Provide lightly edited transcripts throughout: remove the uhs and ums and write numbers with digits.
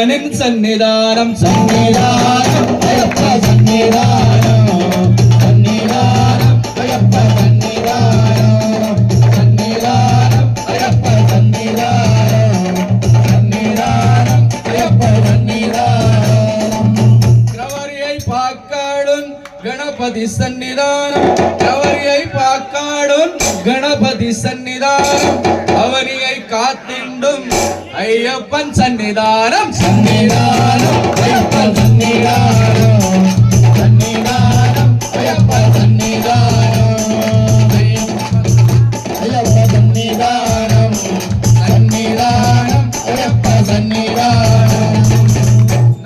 முருகனின் சன்னிதானம் சன்னிதானம் ஐயப்ப சன்னிதானம் சன்னிதானம் ஐயப்ப சன்னிதானம் சன்னிதானம் ஐயப்ப சன்னிதானம் சன்னிதானம் ஐயப்ப சன்னிதானம் கவரியை பாக்காடும் கணபதி சன்னிதானம் கவரியை பாக்காடும் கணபதி சன்னிதானம் அவனியை காத்திண்டும் ஐயப்பன் சன்னிதானம் சன்னிதானம் ஐயப்பன் சன்னிதானம் சன்னிதானம் ஐயப்பன் சன்னிதானம் ஐயப்ப சன்னிதானம் சன்னிதானம் ஐயப்ப சன்னிதானம்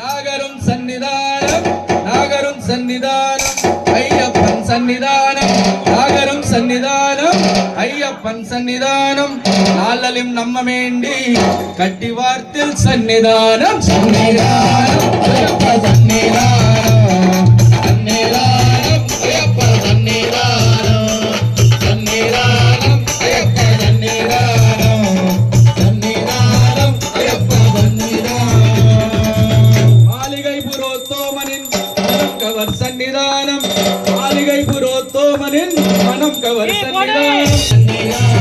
நாகரும் சன்னிதானம் நாகரும் சன்னிதானம் ஐயப்பன் சன்னிதானம் நாகரும் சன்னிதானம் ஐயப்பன் சன்னிதானம் நாளலிம் நம்ம வேண்டி கட்டி வார்த்தில் சன்னிதானம் சன்னிதானம் ஐயப்ப சன்னிதானம் சன்னிதானம் ஐயப்ப சன்னிதானம் சன்னிதானம் ஐயப்ப சன்னிதானம் சன்னிதானம் ஐயப்ப சன்னிதானம் மாளிகை புரோத்தோமனின் மனம் கவர் சன்னிதானம் மாளிகை புரோத்தோமனின் மனம் கவர் சன்னிதானம்